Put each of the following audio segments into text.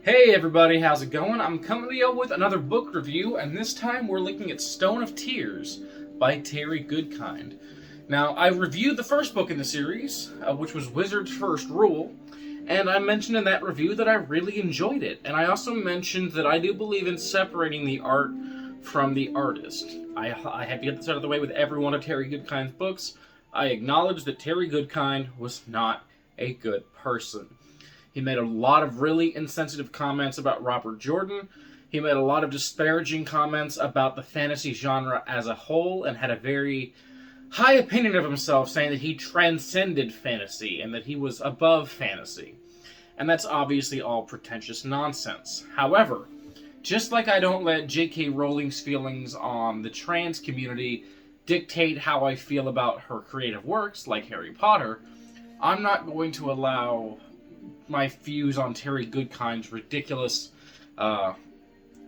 Hey everybody, how's it going? I'm coming to you with another book review, and this time we're looking at Stone of Tears by Terry Goodkind. Now, I reviewed the first book in the series, which was Wizard's First Rule, and I mentioned in that review that I really enjoyed it, and I also mentioned that I do believe in separating the art from the artist. I have to get this out of the way with every one of Terry Goodkind's books. I acknowledge that Terry Goodkind was not a good person. He made a lot of really insensitive comments about Robert Jordan. He made a lot of disparaging comments about the fantasy genre as a whole and had a very high opinion of himself, saying that he transcended fantasy and that he was above fantasy. And that's obviously all pretentious nonsense. However, just like I don't let J.K. Rowling's feelings on the trans community dictate how I feel about her creative works, like Harry Potter, I'm not going to allow my views on Terry Goodkind's ridiculous,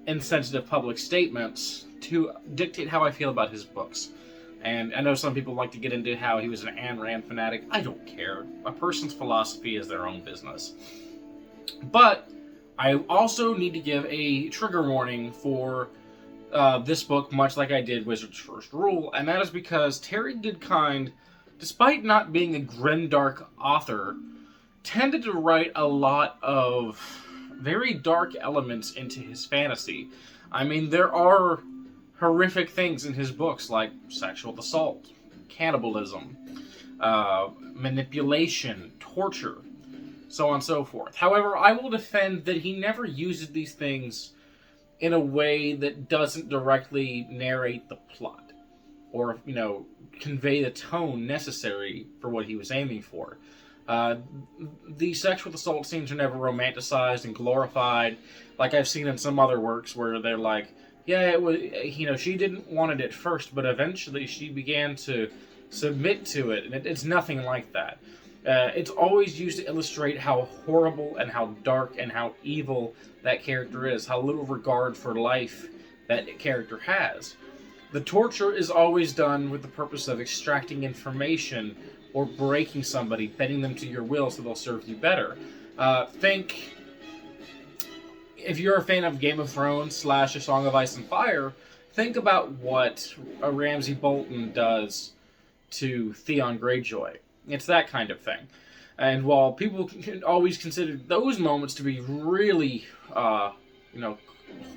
insensitive public statements to dictate how I feel about his books. And I know some people like to get into how he was an Ayn Rand fanatic. I don't care. A person's philosophy is their own business. But I also need to give a trigger warning for this book, much like I did Wizard's First Rule, and that is because Terry Goodkind, despite not being a grimdark author, tended to write a lot of very dark elements into his fantasy. I mean, there are horrific things in his books like sexual assault, cannibalism, manipulation, torture, so on and so forth. However, I will defend that he never uses these things in a way that doesn't directly narrate the plot or, convey the tone necessary for what he was aiming for. The sexual assault scenes are never romanticized and glorified, like I've seen in some other works where they're like, yeah, it was, she didn't want it at first, but eventually she began to submit to it, and it's nothing like that. It's always used to illustrate how horrible and how dark and how evil that character is, how little regard for life that character has. The torture is always done with the purpose of extracting information or breaking somebody, bending them to your will so they'll serve you better. Think, if you're a fan of Game of Thrones / A Song of Ice and Fire, think about what a Ramsay Bolton does to Theon Greyjoy. It's that kind of thing. And while people can always consider those moments to be really,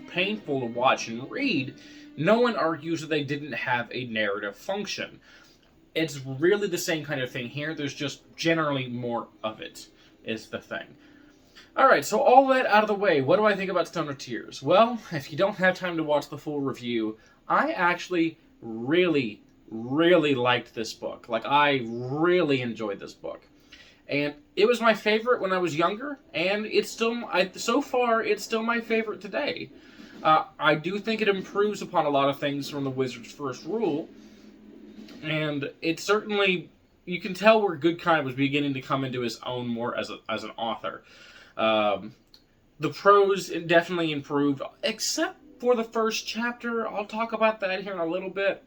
painful to watch and read, no one argues that they didn't have a narrative function. It's really the same kind of thing here. There's just generally more of it, is the thing. Alright, so all that out of the way, what do I think about Stone of Tears? Well, if you don't have time to watch the full review, I actually really, really liked this book. I really enjoyed this book. And it was my favorite when I was younger, and it's still, so far, it's still my favorite today. I do think it improves upon a lot of things from the Wizard's First Rule, and it certainly, you can tell where Goodkind was beginning to come into his own more as an author. The prose definitely improved, except for the first chapter. I'll talk about that here in a little bit.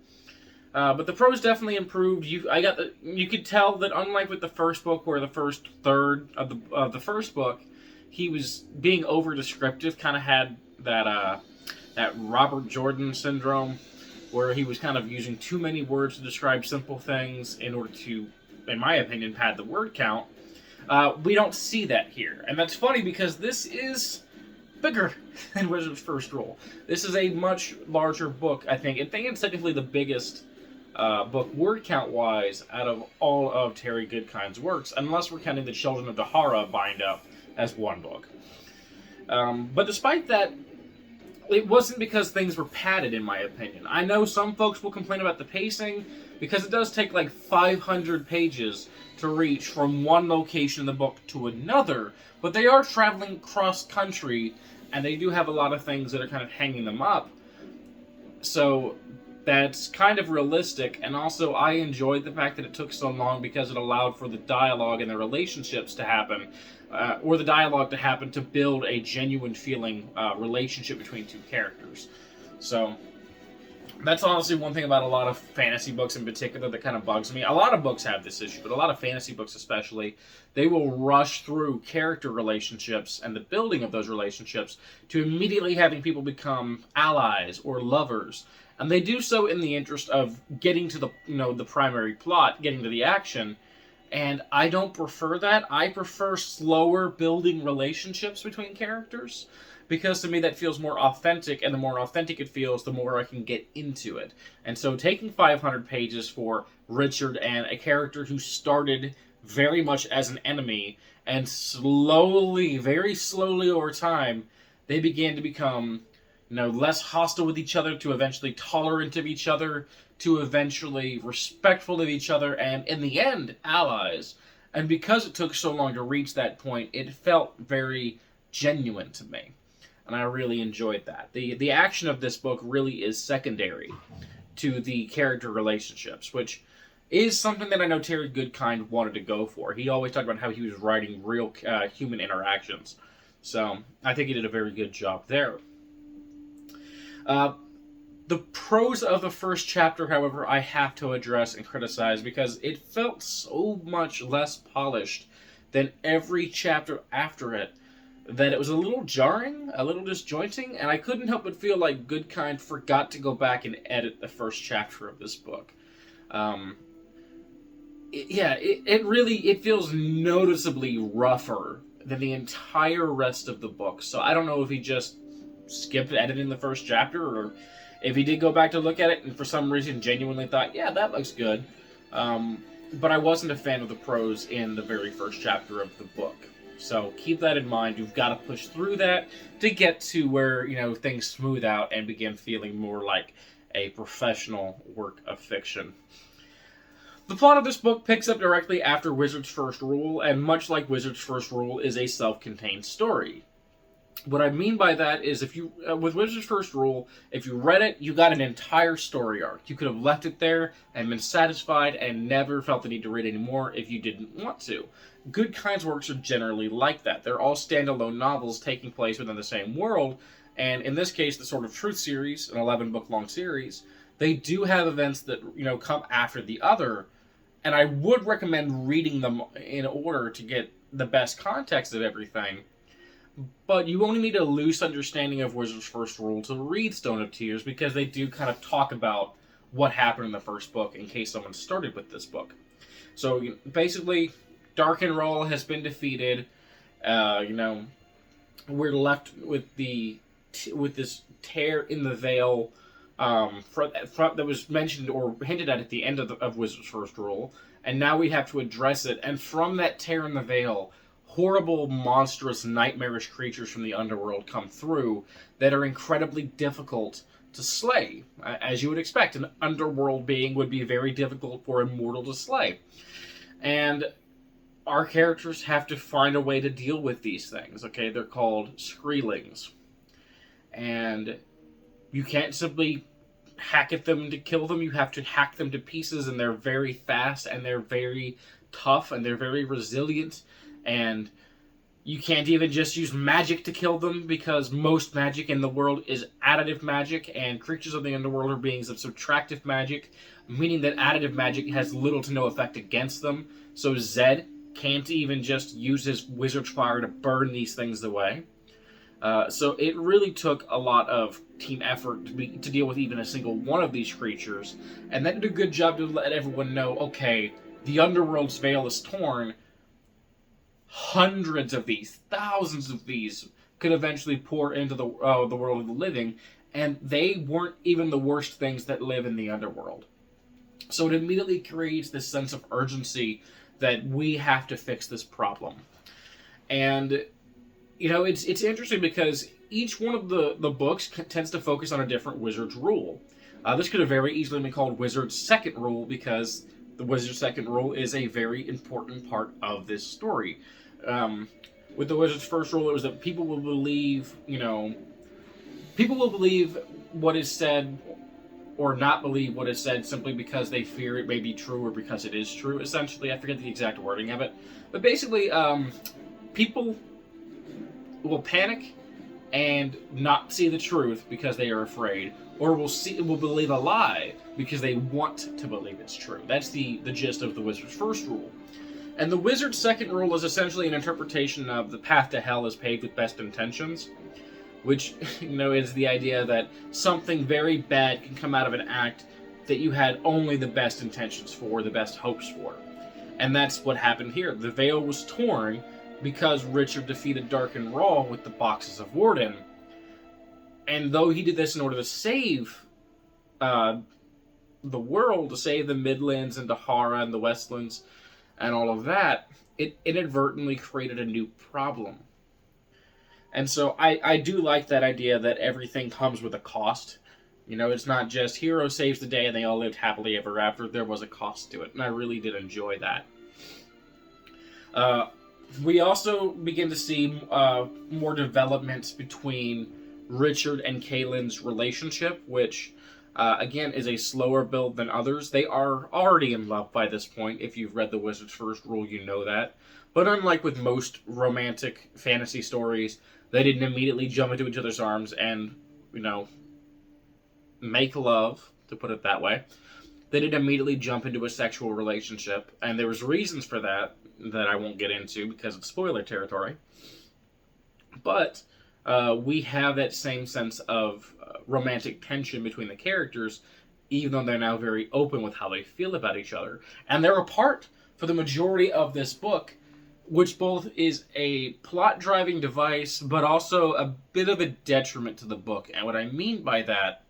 But the prose definitely improved. You could tell that unlike with the first book, where the first third of the first book, he was being over descriptive, kind of had that Robert Jordan syndrome, where he was kind of using too many words to describe simple things in order to, in my opinion, pad the word count. We don't see that here. And that's funny because this is bigger than Wizard's First Rule. This is a much larger book, I think. I think it's technically the biggest book, word count-wise, out of all of Terry Goodkind's works, unless we're counting the Children of Dahara bind-up as one book. But despite that, it wasn't because things were padded, in my opinion. I know some folks will complain about the pacing, because it does take 500 pages to reach from one location in the book to another, but they are traveling cross-country, and they do have a lot of things that are kind of hanging them up. So that's kind of realistic, and also I enjoyed the fact that it took so long because it allowed for the dialogue and the relationships to happen, or the dialogue to happen to build a genuine feeling relationship between two characters. So That's honestly one thing about a lot of fantasy books in particular that kind of bugs me. A lot of books have this issue, but a lot of fantasy books especially, they will rush through character relationships and the building of those relationships to immediately having people become allies or lovers. And they do so in the interest of getting to the, the primary plot, getting to the action. And I don't prefer that. I prefer slower building relationships between characters, because to me that feels more authentic, and the more authentic it feels, the more I can get into it. And so taking 500 pages for Richard and a character who started very much as an enemy, and slowly, very slowly over time, they began to become, less hostile with each other, to eventually tolerant of each other, to eventually respectful of each other, and in the end, allies. And because it took so long to reach that point, it felt very genuine to me. And I really enjoyed that. The action of this book really is secondary to the character relationships, which is something that I know Terry Goodkind wanted to go for. He always talked about how he was writing real human interactions. So I think he did a very good job there. The prose of the first chapter, however, I have to address and criticize, because it felt so much less polished than every chapter after it, that it was a little jarring, a little disjointing, and I couldn't help but feel like Goodkind forgot to go back and edit the first chapter of this book. It feels noticeably rougher than the entire rest of the book. So I don't know if he just skipped editing the first chapter, or if he did go back to look at it and for some reason genuinely thought, yeah, that looks good. But I wasn't a fan of the prose in the very first chapter of the book. So keep that in mind. You've got to push through that to get to where, things smooth out and begin feeling more like a professional work of fiction. The plot of this book picks up directly after Wizard's First Rule, and much like Wizard's First Rule, is a self-contained story. What I mean by that is, with Wizard's First Rule, if you read it, you got an entire story arc. You could have left it there and been satisfied and never felt the need to read any more if you didn't want to. Goodkind's works are generally like that. They're all standalone novels taking place within the same world, and in this case, the Sword of Truth series, an 11-book-long series, they do have events that, come after the other, and I would recommend reading them in order to get the best context of everything. But you only need a loose understanding of Wizard's First Rule to read Stone of Tears, because they do kind of talk about what happened in the first book in case someone started with this book. So basically, Darkenroll has been defeated. We're left with this tear in the veil that was mentioned or hinted at the end of Wizard's First Rule, and now we have to address it. And from that tear in the veil, horrible, monstrous, nightmarish creatures from the underworld come through that are incredibly difficult to slay. As you would expect, an underworld being would be very difficult for a mortal to slay. And our characters have to find a way to deal with these things, okay? They're called Screelings. And you can't simply hack at them to kill them. You have to hack them to pieces, and they're very fast, and they're very tough, and they're very resilient. And you can't even just use magic to kill them, because most magic in the world is additive magic, and creatures of the underworld are beings of subtractive magic, meaning that additive magic has little to no effect against them. So Zed can't even just use his wizard's fire to burn these things away. So it really took a lot of team effort to deal with even a single one of these creatures, and that did a good job to let everyone know, okay, the underworld's veil is torn. Hundreds of these, thousands of these, could eventually pour into the world of the living, and they weren't even the worst things that live in the underworld. So it immediately creates this sense of urgency that we have to fix this problem. And it's interesting because each one of the books tends to focus on a different wizard's rule. This could have very easily been called Wizard's Second Rule, because the Wizard's Second Rule is a very important part of this story. With the Wizard's First Rule, it was that people will believe what is said or not believe what is said simply because they fear it may be true or because it is true, essentially. I forget the exact wording of it. But basically, people will panic and not see the truth because they are afraid, or will believe a lie because they want to believe it's true. That's the gist of the wizard's first rule. And the wizard's second rule is essentially an interpretation of the path to hell is paved with best intentions, which, is the idea that something very bad can come out of an act that you had only the best intentions for, the best hopes for. And that's what happened here. The veil was torn because Richard defeated Dark and Raw with the boxes of Warden. And though he did this in order to save the world, to save the Midlands and Dahara and the Westlands and all of that, it inadvertently created a new problem. And so I do like that idea that everything comes with a cost. It's not just hero saves the day and they all lived happily ever after. There was a cost to it, and I really did enjoy that. We also begin to see more developments between Richard and Kaylin's relationship, which, again, is a slower build than others. They are already in love by this point. If you've read The Wizard's First Rule, you know that. But unlike with most romantic fantasy stories, they didn't immediately jump into each other's arms and, make love, to put it that way. They didn't immediately jump into a sexual relationship, and there was reasons for that I won't get into because it's spoiler territory. But we have that same sense of romantic tension between the characters, even though they're now very open with how they feel about each other. And they're apart for the majority of this book, which both is a plot-driving device, but also a bit of a detriment to the book. And what I mean by that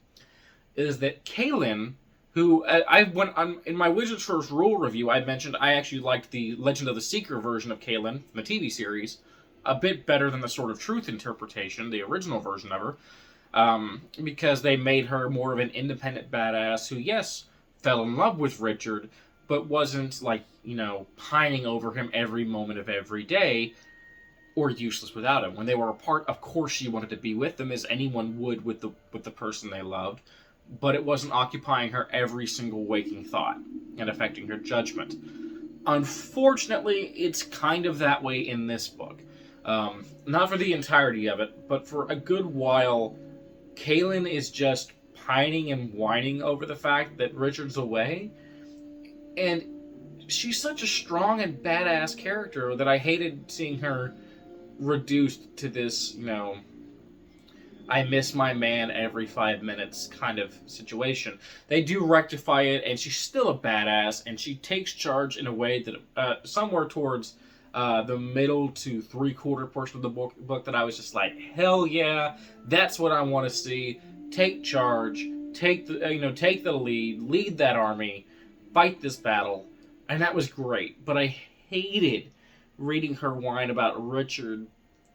is that Kaylin, who in my Wizard's First Rule review, I mentioned I actually liked the Legend of the Seeker version of Kaylin from the TV series a bit better than the Sword of Truth interpretation, the original version of her, because they made her more of an independent badass who, yes, fell in love with Richard, but wasn't pining over him every moment of every day, or useless without him. When they were apart, of course she wanted to be with them, as anyone would with the person they loved, but it wasn't occupying her every single waking thought and affecting her judgment. Unfortunately, it's kind of that way in this book. Not for the entirety of it, but for a good while, Kaylin is just pining and whining over the fact that Richard's away, and she's such a strong and badass character that I hated seeing her reduced to this, I miss my man every 5 minutes kind of situation. They do rectify it, and she's still a badass, and she takes charge in a way that somewhere towards the middle to three-quarter portion of the book that I was just like, hell yeah, that's what I want to see. Take charge, take the lead that army, fight this battle, and that was great. But I hated reading her whine about Richard,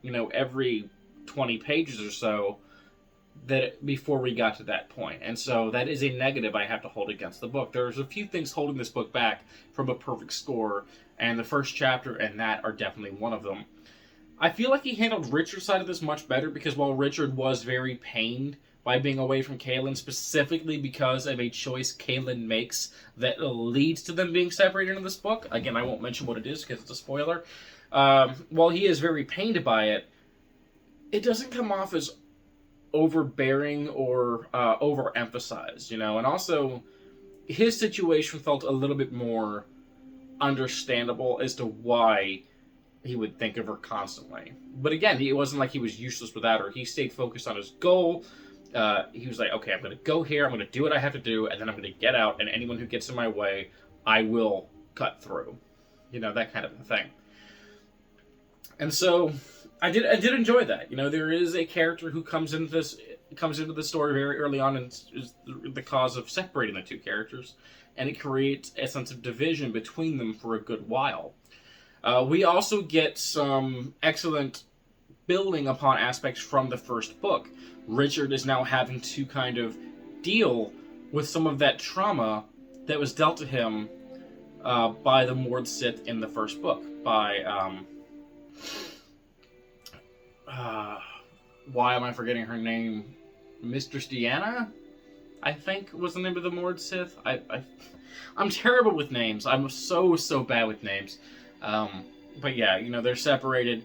every 20 pages or so before we got to that point. And so that is a negative I have to hold against the book. There's a few things holding this book back from a perfect score, and the first chapter and that are definitely one of them. I feel like he handled Richard's side of this much better, because while Richard was very pained by being away from Kaylin, specifically because of a choice Kaylin makes that leads to them being separated in this book, again, I won't mention what it is because it's a spoiler, while he is very pained by it, it doesn't come off as overbearing or overemphasized, and also his situation felt a little bit more understandable as to why he would think of her constantly. But again, it wasn't like he was useless without her. He stayed focused on his goal. He was like, okay, I'm going to go here, I'm going to do what I have to do, and then I'm going to get out, and anyone who gets in my way, I will cut through. That kind of a thing. And so I did enjoy that. There is a character who comes into the story very early on and is the cause of separating the two characters, and it creates a sense of division between them for a good while. We also get some excellent building upon aspects from the first book. Richard is now having to kind of deal with some of that trauma that was dealt to him by the Mord Sith in the first book, by why am I forgetting her name? Mistress Deanna, I think, was the name of the Mord Sith. I'm terrible with names. I'm so bad with names. But yeah, they're separated,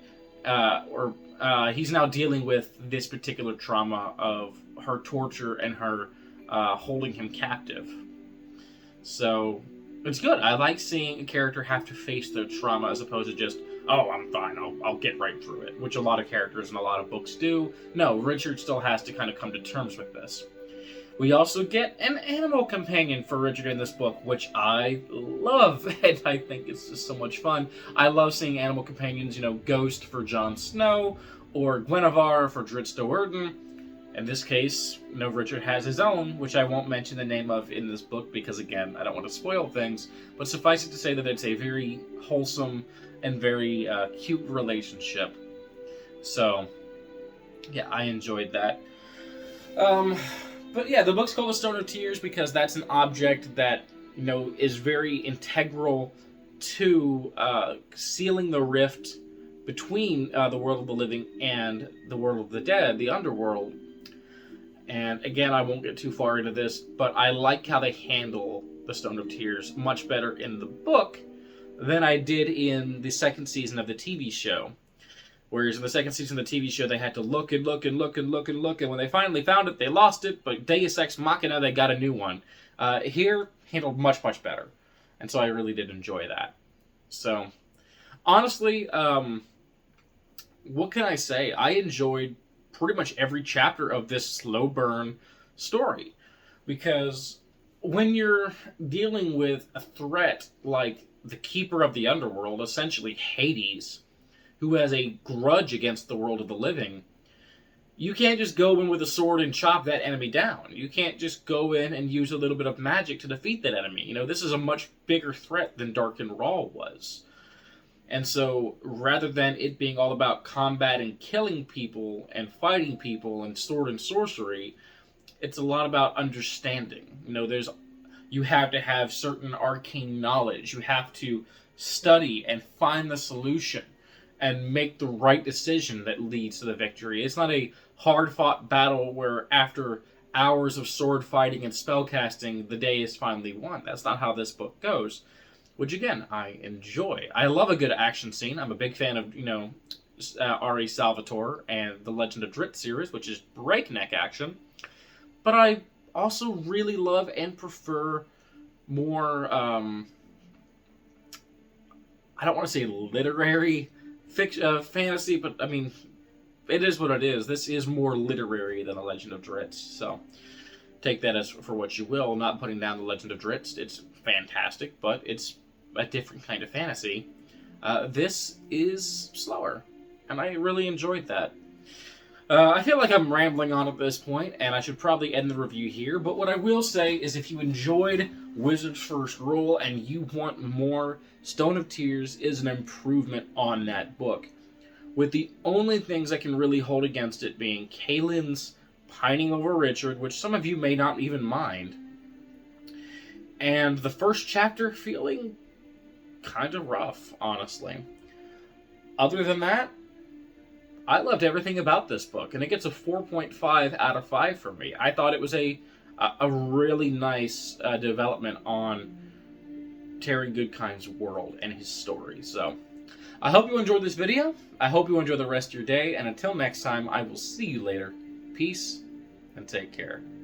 he's now dealing with this particular trauma of her torture and her holding him captive. So it's good. I like seeing a character have to face their trauma as opposed to just, oh, I'm fine, I'll get right through it, which a lot of characters in a lot of books do. No, Richard still has to kind of come to terms with this. We also get an animal companion for Richard in this book, which I love, and I think it's just so much fun. I love seeing animal companions, Ghost for Jon Snow, or Guinevere for Drizzt Do'Urden. In this case, Richard has his own, which I won't mention the name of in this book because, again, I don't want to spoil things, but suffice it to say that it's a very wholesome and very cute relationship. So, yeah, I enjoyed that. But yeah, the book's called The Stone of Tears because that's an object that, is very integral to sealing the rift between the world of the living and the world of the dead, the underworld. And again, I won't get too far into this, but I like how they handle the Stone of Tears much better in the book than I did in the second season of the TV show. Whereas in the second season of the TV show, they had to look and look and look and look and look, and when they finally found it, they lost it, but Deus Ex Machina, they got a new one. Here, handled much, much better. And so I really did enjoy that. So, honestly, what can I say? I enjoyed pretty much every chapter of this slow burn story. Because when you're dealing with a threat like the Keeper of the Underworld, essentially Hades, who has a grudge against the world of the living, you can't just go in with a sword and chop that enemy down. You can't just go in and use a little bit of magic to defeat that enemy. This is a much bigger threat than Dark and Raw was. And so, rather than it being all about combat and killing people and fighting people and sword and sorcery, it's a lot about understanding. You have to have certain arcane knowledge. You have to study and find the solution and make the right decision that leads to the victory. It's not a hard-fought battle where after hours of sword fighting and spellcasting, the day is finally won. That's not how this book goes, which, again, I enjoy. I love a good action scene. I'm a big fan of, R.A. Salvatore and the Legend of Drizzt series, which is breakneck action. But I also really love and prefer more, I don't want to say literary fantasy, but I mean, it is what it is. This is more literary than The Legend of Drizzt, so take that as for what you will. Not putting down The Legend of Drizzt. It's fantastic, but it's a different kind of fantasy. This is slower, and I really enjoyed that. I feel like I'm rambling on at this point, and I should probably end the review here, but what I will say is if you enjoyed Wizard's First Rule and you want more, Stone of Tears is an improvement on that book, with the only things I can really hold against it being Kaylin's pining over Richard, which some of you may not even mind, and the first chapter feeling kind of rough, honestly. Other than that, I loved everything about this book, and it gets a 4.5 out of 5 from me. I thought it was a really nice development on Terry Goodkind's world and his story. So, I hope you enjoyed this video. I hope you enjoy the rest of your day, and until next time, I will see you later. Peace, and take care.